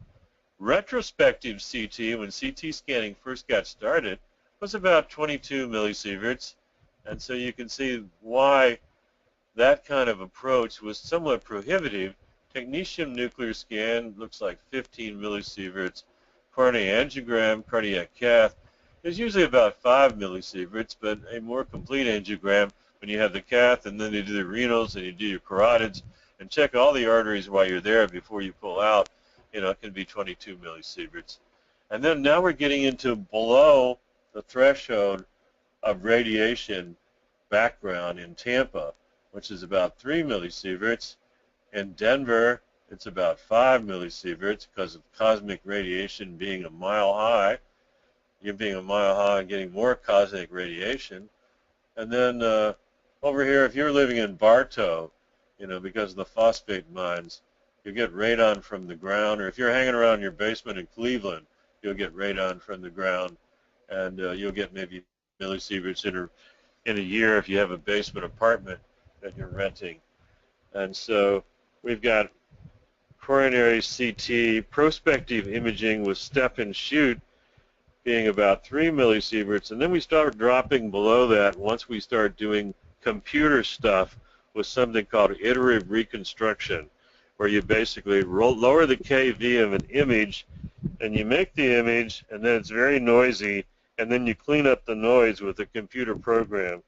Retrospective CT, when CT scanning first got started, was about 22 millisieverts. And so you can see why that kind of approach was somewhat prohibitive. Technetium nuclear scan looks like 15 millisieverts. Coronary angiogram, cardiac cath, is usually about 5 millisieverts, but a more complete angiogram, when you have the cath and then you do the renals and you do your carotids and check all the arteries while you're there before you pull out, it can be 22 millisieverts. And then now we're getting into below the threshold of radiation background in Tampa, which is about 3 millisieverts. In Denver, it's about 5 millisieverts because of cosmic radiation being a mile high. You're being a mile high and getting more cosmic radiation. And then over here, if you're living in Bartow, because of the phosphate mines, you get radon from the ground. Or if you're hanging around your basement in Cleveland, you'll get radon from the ground. And you'll get maybe millisieverts in a year if you have a basement apartment that you're renting. And so we've got coronary CT, prospective imaging with step and shoot being about 3 millisieverts, and then we start dropping below that once we start doing computer stuff with something called iterative reconstruction, where you basically lower the KV of an image, and you make the image, and then it's very noisy, and then you clean up the noise with a computer program,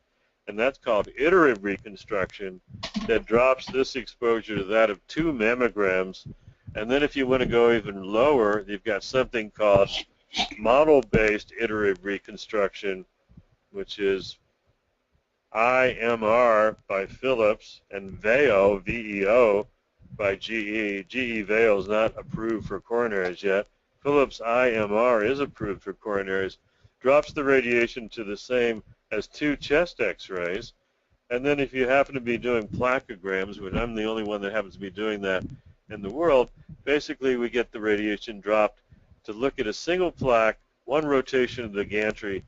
and that's called iterative reconstruction. That drops this exposure to that of 2 mammograms, and then if you want to go even lower, you've got something called model-based iterative reconstruction, which is IMR by Philips and VEO, V-E-O, by GE. GE VEO is not approved for coronaries yet. Philips IMR is approved for coronaries. Drops the radiation to the same as 2 chest x-rays. And then if you happen to be doing plaqueograms, which I'm the only one that happens to be doing that in the world, basically we get the radiation dropped to look at a single plaque, 1 rotation of the gantry,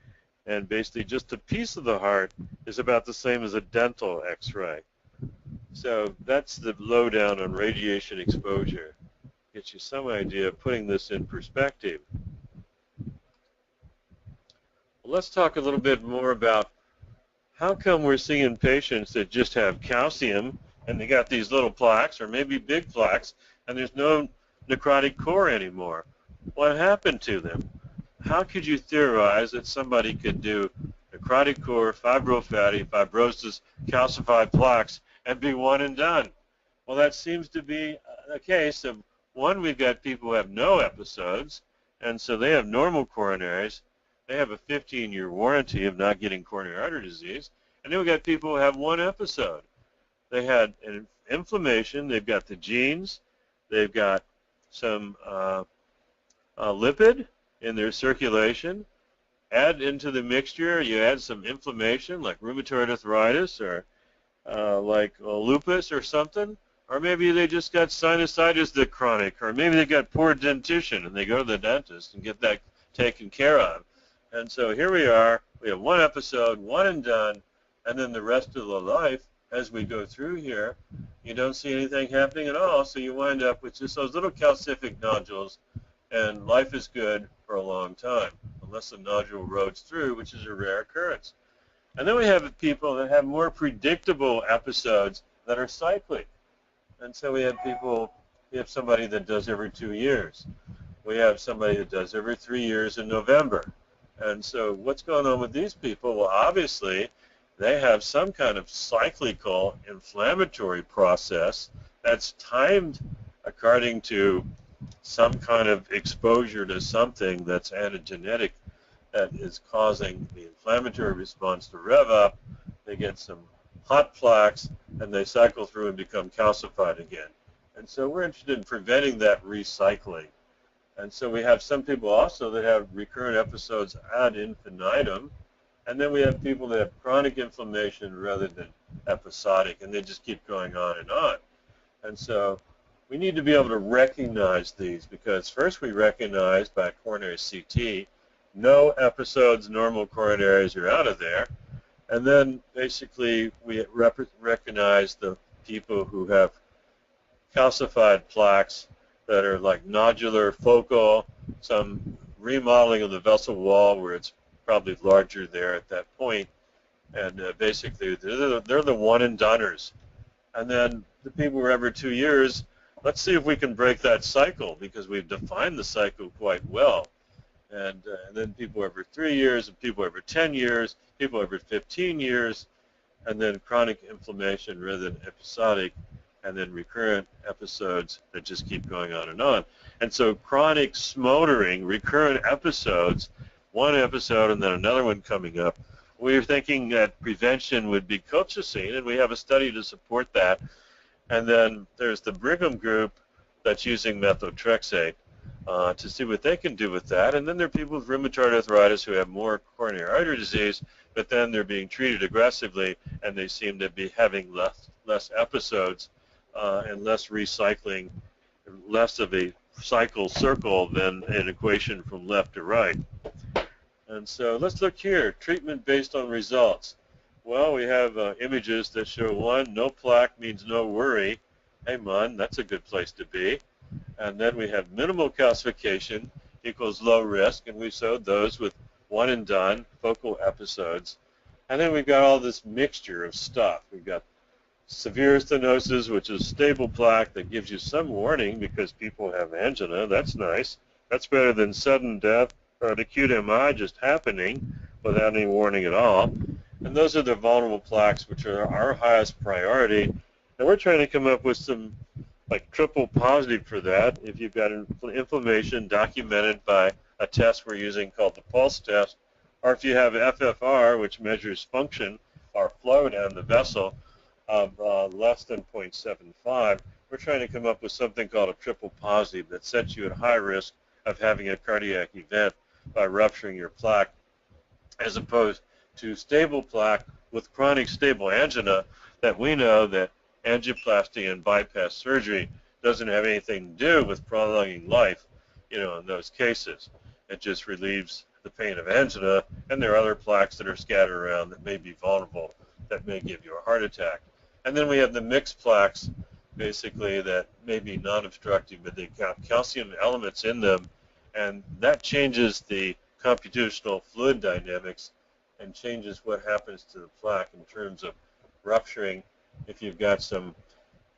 and basically just a piece of the heart is about the same as a dental x-ray. So that's the lowdown on radiation exposure. Gets you some idea of putting this in perspective. Well, let's talk a little bit more about how come we're seeing patients that just have calcium and they got these little plaques or maybe big plaques and there's no necrotic core anymore. What happened to them? How could you theorize that somebody could do necrotic core, fibrofatty, fibrosis, calcified plaques, and be one and done? Well, that seems to be a case of, one, we've got people who have no episodes, and so they have normal coronaries. They have a 15-year warranty of not getting coronary artery disease. And then we've got people who have 1 episode. They had an inflammation. They've got the genes. They've got some lipid in their circulation. Add into the mixture, you add some inflammation like rheumatoid arthritis or like lupus or something, or maybe they just got sinusitis that's chronic, or maybe they got poor dentition and they go to the dentist and get that taken care of. And so here we are, we have 1 episode, 1 and done, and then the rest of the life, as we go through here, you don't see anything happening at all, so you wind up with just those little calcific nodules, and life is good for a long time, unless the nodule roads through, which is a rare occurrence. And then we have people that have more predictable episodes that are cyclic. And so we have people, we have somebody that does every 2 years. We have somebody that does every 3 years in November. And so what's going on with these people? Well, obviously, they have some kind of cyclical inflammatory process that's timed according to some kind of exposure to something that's antigenetic that is causing the inflammatory response to rev up. They get some hot plaques, and they cycle through and become calcified again. And so we're interested in preventing that recycling. And so we have some people also that have recurrent episodes ad infinitum, and then we have people that have chronic inflammation rather than episodic, and they just keep going on. And so we need to be able to recognize these, because first we recognize by coronary CT no episodes, normal coronaries are out of there, and then basically we recognize the people who have calcified plaques that are like nodular, focal, some remodeling of the vessel wall where it's probably larger there at that point, and basically they're the one-and-doners. And then the people who are every 2 years, let's see if we can break that cycle, because we've defined the cycle quite well. And then people every 3 years, and people every 10 years, people every 15 years, and then chronic inflammation rather than episodic, and then recurrent episodes that just keep going on and on. And so chronic smoldering, recurrent episodes, one episode and then another one coming up, we're thinking that prevention would be colchicine, and we have a study to support that. And then there's the Brigham group that's using methotrexate to see what they can do with that. And then there are people with rheumatoid arthritis who have more coronary artery disease, but then they're being treated aggressively, and they seem to be having less episodes and less recycling, less of a circle than an equation from left to right. And so let's look here, treatment based on results. Well, we have images that show one, no plaque means no worry. Hey, man, that's a good place to be. And then we have minimal calcification equals low risk, and we showed those with one and done, focal episodes. And then we've got all this mixture of stuff. We've got severe stenosis, which is stable plaque that gives you some warning because people have angina. That's nice. That's better than sudden death or an acute MI just happening without any warning at all. And those are the vulnerable plaques, which are our highest priority. And we're trying to come up with some like triple positive for that. If you've got inflammation documented by a test we're using called the pulse test, or if you have FFR, which measures function or flow down the vessel of less than 0.75, we're trying to come up with something called a triple positive that sets you at high risk of having a cardiac event by rupturing your plaque, as opposed to stable plaque with chronic stable angina that we know that angioplasty and bypass surgery doesn't have anything to do with prolonging life, in those cases. It just relieves the pain of angina, and there are other plaques that are scattered around that may be vulnerable, that may give you a heart attack. And then we have the mixed plaques, basically, that may be non-obstructive, but they have calcium elements in them, and that changes the computational fluid dynamics and changes what happens to the plaque in terms of rupturing if you've got some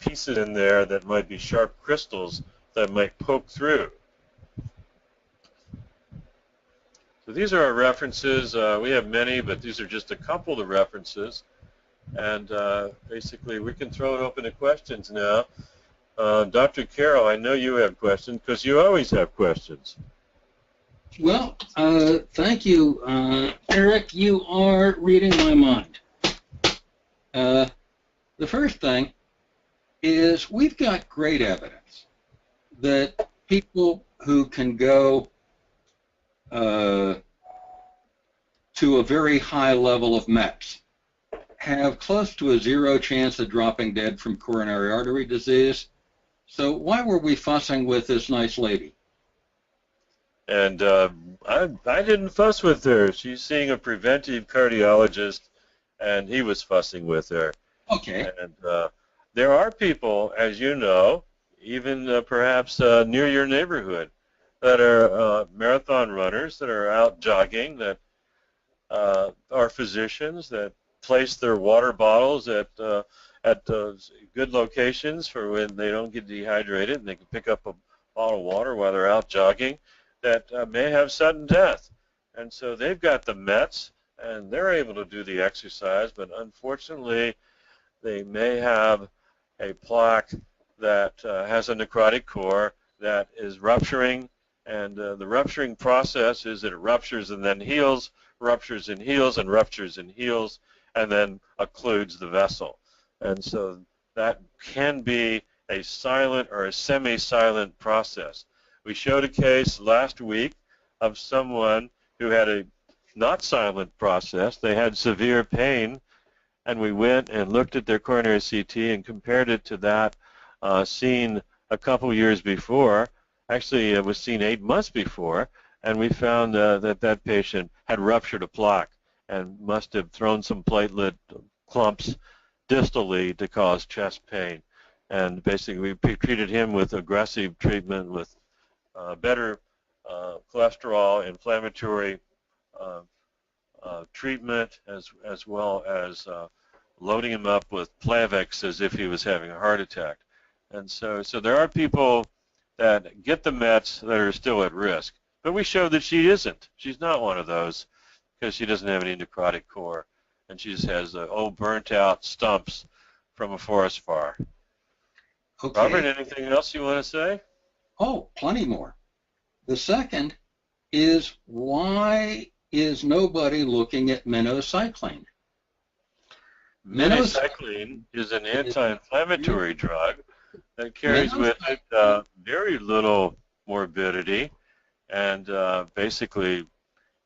pieces in there that might be sharp crystals that might poke through. So these are our references. We have many, but these are just a couple of the references. And basically, we can throw it open to questions now. Dr. Carroll, I know you have questions, because you always have questions. Well, thank you, Eric. You are reading my mind. The first thing is we've got great evidence that people who can go to a very high level of METs have close to a 0 chance of dropping dead from coronary artery disease. So why were we fussing with this nice lady? And I didn't fuss with her. She's seeing a preventive cardiologist, and he was fussing with her. Okay. And there are people, as you know, even perhaps near your neighborhood, that are marathon runners that are out jogging, that are physicians that place their water bottles at good locations for when they don't get dehydrated, and they can pick up a bottle of water while they're out jogging, that may have sudden death. And so they've got the METs, and they're able to do the exercise, but unfortunately they may have a plaque that has a necrotic core that is rupturing, and the rupturing process is that it ruptures and then heals, ruptures and heals, and ruptures and heals, and then occludes the vessel. And so that can be a silent or a semi-silent process. We showed a case last week of someone who had a not silent process. They had severe pain, and we went and looked at their coronary CT and compared it to that seen a couple years before. Actually, it was seen 8 months before, and we found that patient had ruptured a plaque and must have thrown some platelet clumps distally to cause chest pain. And basically, we treated him with aggressive treatment with better cholesterol, inflammatory treatment, as well as loading him up with Plavix as if he was having a heart attack. And so there are people that get the Mets that are still at risk. But we showed that she isn't. She's not one of those because she doesn't have any necrotic core, and she just has old burnt-out stumps from a forest fire. Okay. Robert, anything else you want to say? Oh, plenty more. The second is, why is nobody looking at minocycline? Minocycline is an anti-inflammatory drug that carries with it very little morbidity. And basically,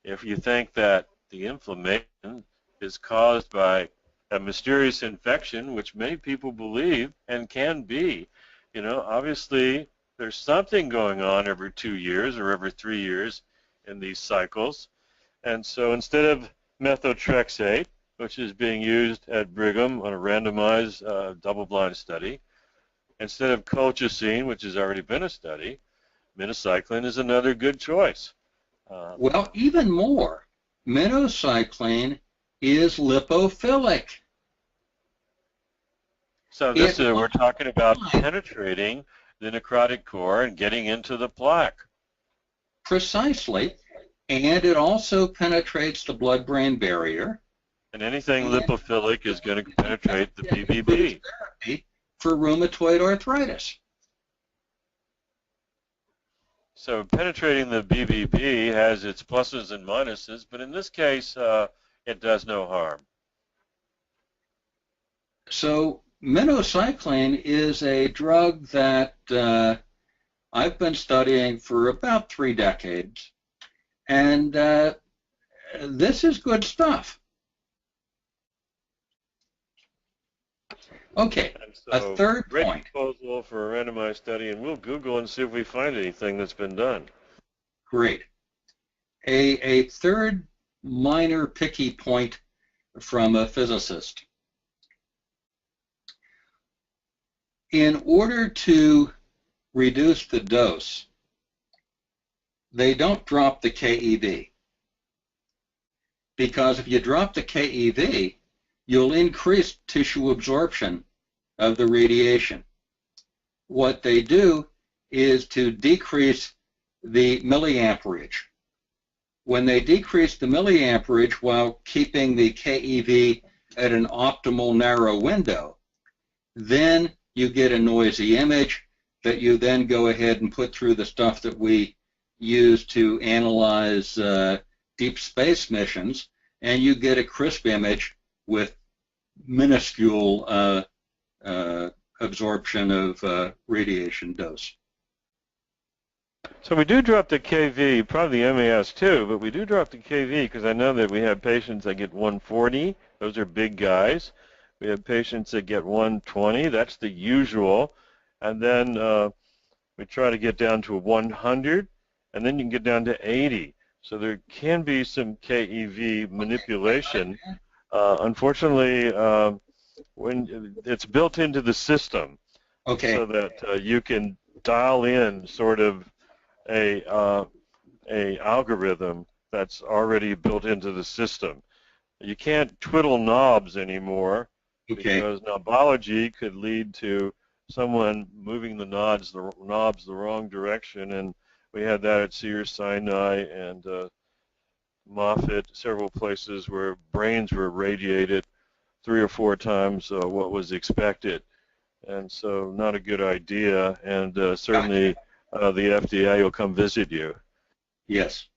if you think that the inflammation is caused by a mysterious infection, which many people believe and can be, you know, obviously there's something going on every 2 years or every 3 years in these cycles. And so instead of methotrexate, which is being used at Brigham on a randomized double-blind study, instead of colchicine, which has already been a study, minocycline is another good choice. Well, even more, minocycline is lipophilic. So this we're talking about penetrating the necrotic core and getting into the plaque. Precisely, and it also penetrates the blood-brain barrier. And anything lipophilic is going to penetrate the BBB. For rheumatoid arthritis. So penetrating the BBB has its pluses and minuses, but in this case, it does no harm. So minocycline is a drug that I've been studying for about 3 decades, and this is good stuff. Okay, so a third great point. Proposal for a randomized study, and we'll Google and see if we find anything that's been done. Great. A third minor picky point from a physicist. In order to reduce the dose, they don't drop the KEV. Because if you drop the KEV, you'll increase tissue absorption of the radiation. What they do is to decrease the milliamperage. When they decrease the milliamperage while keeping the KEV at an optimal narrow window, then you get a noisy image that you then go ahead and put through the stuff that we use to analyze deep space missions, and you get a crisp image with minuscule absorption of radiation dose. So we do drop the KV, probably the MAS too, but we do drop the KV because I know that we have patients that get 140. Those are big guys. We have patients that get 120. That's the usual. And then we try to get down to 100, and then you can get down to 80. So there can be some KEV manipulation. Unfortunately, when it's built into the system, so that you can dial in sort of a algorithm that's already built into the system. You can't twiddle knobs anymore because knobology could lead to someone moving the knobs the wrong direction, and we had that at Cedars-Sinai and Moffitt, several places where brains were irradiated 3 or 4 times what was expected, and so not a good idea, and certainly the FDA will come visit you. Yes.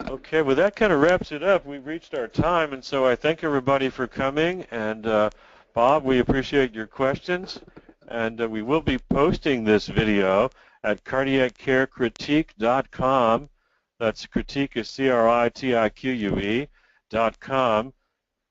Okay, well that kind of wraps it up. We've reached our time, and so I thank everybody for coming, and Bob, we appreciate your questions, and we will be posting this video at cardiaccarecritique.com. That's critique is CRITIQUE.com.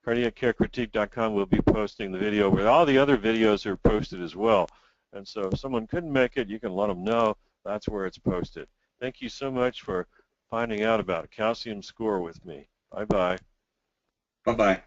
cardiaccarecritique.com will be posting the video, but all the other videos are posted as well. And so if someone couldn't make it, you can let them know that's where it's posted. Thank you so much for finding out about a calcium score with me. Bye-bye. Bye-bye.